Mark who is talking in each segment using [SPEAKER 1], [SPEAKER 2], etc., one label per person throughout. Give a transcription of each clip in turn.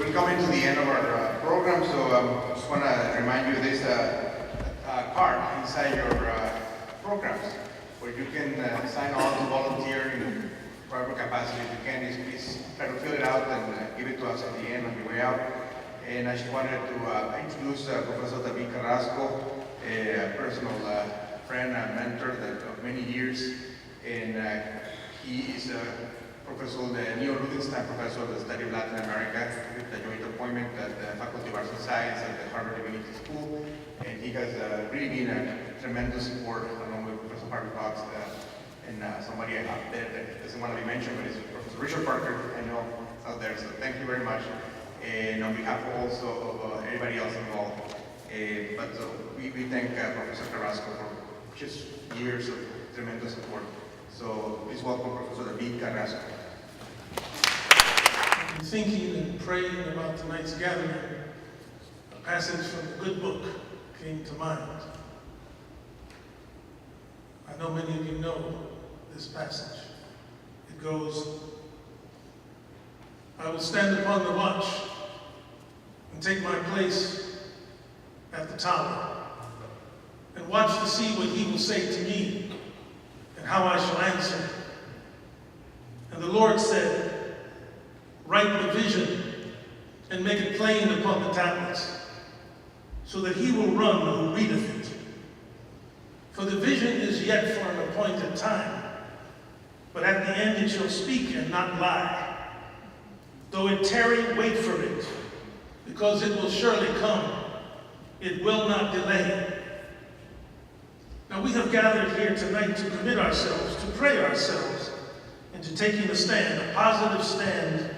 [SPEAKER 1] We're coming to the end of our program, so I just want to remind you there's a card inside your programs where you can sign on to volunteer in whatever capacity you can. Please try to fill it out and give it to us at the end on your way out. And I just wanted to introduce Professor David Carrasco, a personal friend and mentor of many years, and he is a professor, the Neo Rudenstein Professor of the Study of Latin America, with a joint appointment at the Faculty of Arts and Science at the Harvard Divinity School, and he has really been a tremendous support along with Professor Harvey Cox, and somebody out there that doesn't want to be mentioned, but it's Professor Richard Parker, I know, out there, so thank you very much. And on behalf also of everybody else involved, we thank Professor Carrasco for just years of tremendous support. So please welcome Professor David Carrasco.
[SPEAKER 2] Thinking and praying about tonight's gathering, a passage from the good book came to mind. I know many of you know this passage. It goes, I will stand upon the watch and take my place at the tower and watch to see what he will say to me and how I shall answer. And the Lord said, write the vision and make it plain upon the tablets, so that he will run who readeth it. For the vision is yet for an appointed time, but at the end it shall speak and not lie. Though it tarry, wait for it, because it will surely come. It will not delay. Now we have gathered here tonight to commit ourselves, to pray ourselves into taking a stand, a positive stand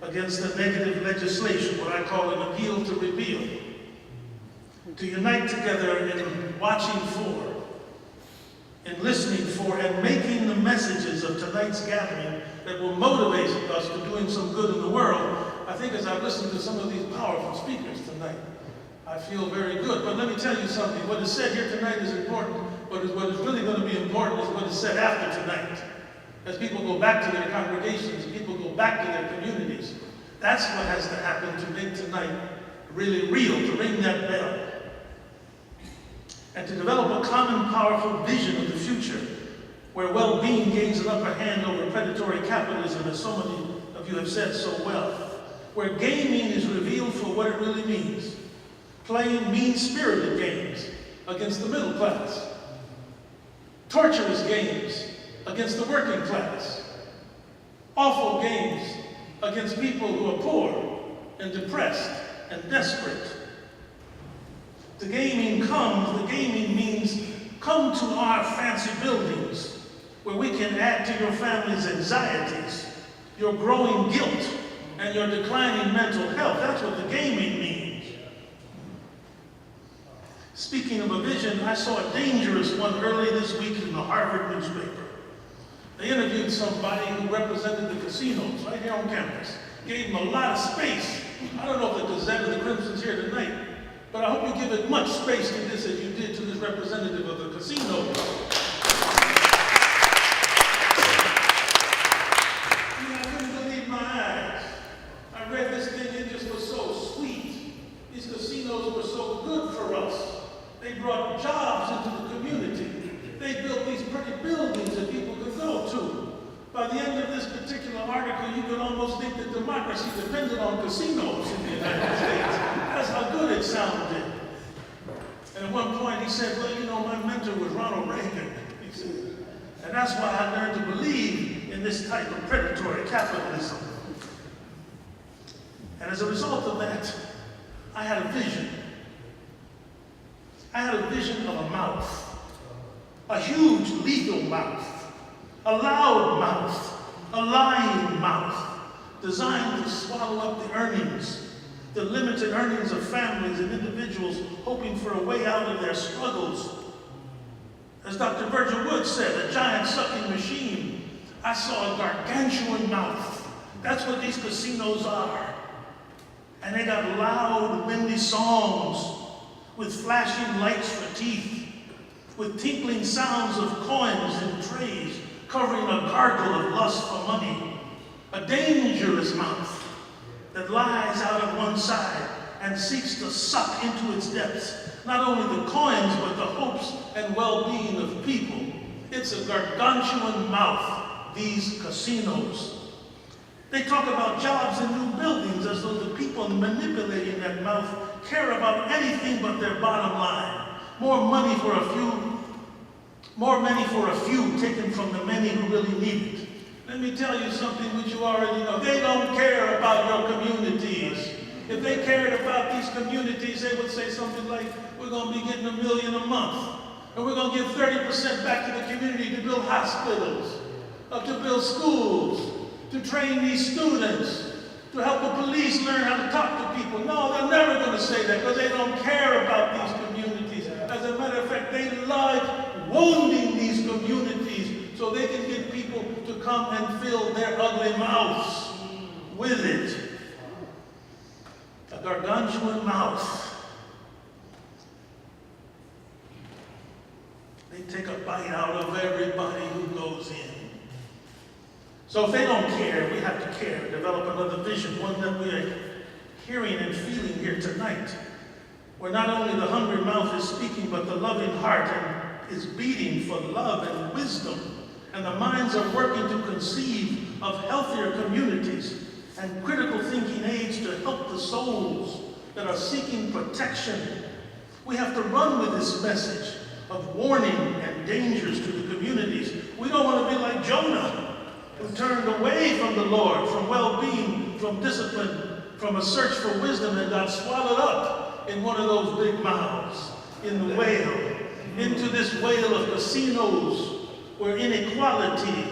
[SPEAKER 2] against the negative legislation, what I call an appeal to repeal. To unite together in watching for, in listening for, and making the messages of tonight's gathering that will motivate us to doing some good in the world. I think as I've listened to some of these powerful speakers tonight, I feel very good. But let me tell you something. What is said here tonight is important, but what is really going to be important is what is said after tonight. As people go back to their congregations, people go back to their communities. That's what has to happen to make tonight really real, to ring that bell. And to develop a common, powerful vision of the future where well-being gains an upper hand over predatory capitalism, as so many of you have said so well. Where gaming is revealed for what it really means. Playing mean-spirited games against the middle class. Torturous games against the working class. Awful games against people who are poor and depressed and desperate. The gaming means come to our fancy buildings where we can add to your family's anxieties, your growing guilt, and your declining mental health. That's what the gaming means. Speaking of a vision, I saw a dangerous one early this week in the Harvard newspaper. They interviewed somebody who represented the casinos right here on campus. Gave them a lot of space. I don't know if the Gazette or the Crimson's here tonight, but I hope you give it much space to this as you did to this representative of the casino. I couldn't believe my eyes. I read this thing, it just was so sweet. These casinos were so good for us. They brought jobs into the community. They built these pretty buildings that people could go to. By the end of this particular article, you could almost think that democracy depended on casinos in the United States. That's how good it sounded. And at one point he said, well, you know, my mentor was Ronald Reagan, he said. And that's why I learned to believe in this type of predatory capitalism. And as a result of that, I had a vision. I had a vision of a mouth. A huge lethal mouth, a loud mouth, a lying mouth, designed to swallow up the earnings, the limited earnings of families and individuals hoping for a way out of their struggles. As Dr. Virgil Wood said, a giant sucking machine. I saw a gargantuan mouth. That's what these casinos are. And they got loud, windy songs with flashing lights for teeth, with tinkling sounds of coins in trays, covering a gargle of lust for money. A dangerous mouth that lies out of one side and seeks to suck into its depths not only the coins, but the hopes and well-being of people. It's a gargantuan mouth, these casinos. They talk about jobs and new buildings as though the people manipulating that mouth care about anything but their bottom line. More money for a few taken from the many who really need it. Let me tell you something which you already know. They don't care about your communities. If they cared about these communities, they would say something like, we're going to be getting $1 million a month. And we're going to give 30% back to the community to build hospitals, to build schools, to train these students, to help the police learn how to talk to people. No, they're never going to say that because they don't care about these communities. As a matter of fact, they like wounding these communities so they can get people to come and fill their ugly mouths with it. A gargantuan mouth. They take a bite out of everybody who goes in. So if they don't care, we have to care. Develop another vision, one that we are hearing and feeling here tonight, where not only the hungry mouth is speaking, but the loving heart is beating for love and wisdom, and the minds are working to conceive of healthier communities and critical thinking aids to help the souls that are seeking protection. We have to run with this message of warning and dangers to the communities. We don't want to be like Jonah, who turned away from the Lord, from well-being, from discipline, from a search for wisdom, and got swallowed up in one of those big mouths, in the whale, into this whale of casinos, where inequality,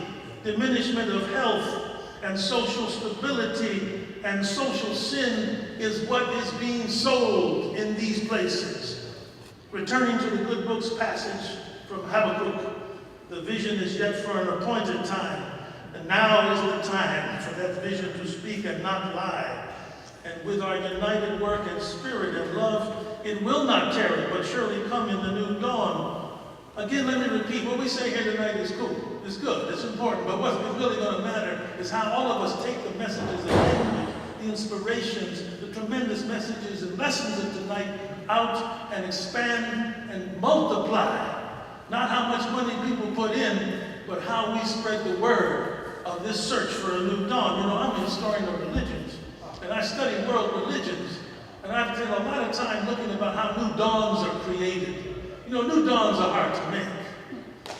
[SPEAKER 2] diminishment of health, and social stability and social sin is what is being sold in these places. Returning to the good book's passage from Habakkuk, the vision is yet for an appointed time, and now is the time for that vision to speak and not lie. And with our united work and spirit and love, it will not tarry, but surely come in the new dawn. Again, let me repeat, what we say here tonight is cool. It's good, it's important, but what's really going to matter is how all of us take the messages, the language, the inspirations, the tremendous messages and lessons of tonight out and expand and multiply. Not how much money people put in, but how we spread the word of this search for a new dawn. You know, I'm a historian of religions, and I study world religions, and I've spent a lot of time looking about how new dawns are created. You know, new dawns are hard to make.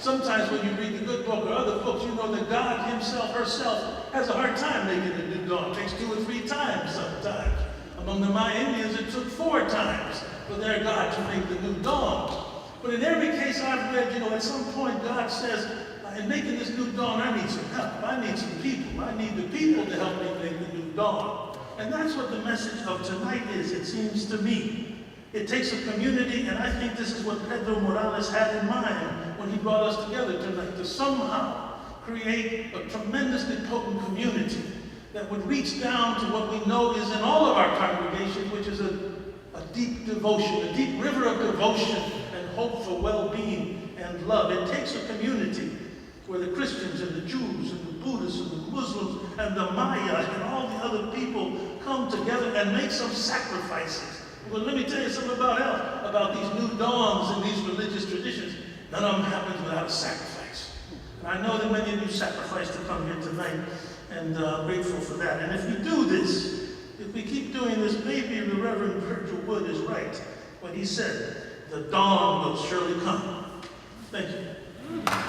[SPEAKER 2] Sometimes when you read the good book or other books, you know that God himself, herself, has a hard time making a new dawn. It takes 2 or 3 times sometimes. Among the Maya Indians, it took 4 times for their God to make the new dawn. But in every case I've read, you know, at some point God says, in making this new dawn, I need some help. I need some people. I need the people to help me make the new dawn. And that's what the message of tonight is, it seems to me. It takes a community, and I think this is what Pedro Morales had in mind when he brought us together tonight, to somehow create a tremendously potent community that would reach down to what we know is in all of our congregations, which is a deep devotion, a deep river of devotion and hope for well-being and love. It takes a community where the Christians and the Jews and the Buddhists and the Muslims and the Maya and all the other people come together and make some sacrifices. Well, let me tell you something about these new dawns and these religious traditions. None of them happens without a sacrifice. And I know that many of you sacrificed to come here tonight, and I'm grateful for that. And if we do this, if we keep doing this, maybe the Reverend Virgil Wood is right when he said, the dawn will surely come. Thank you.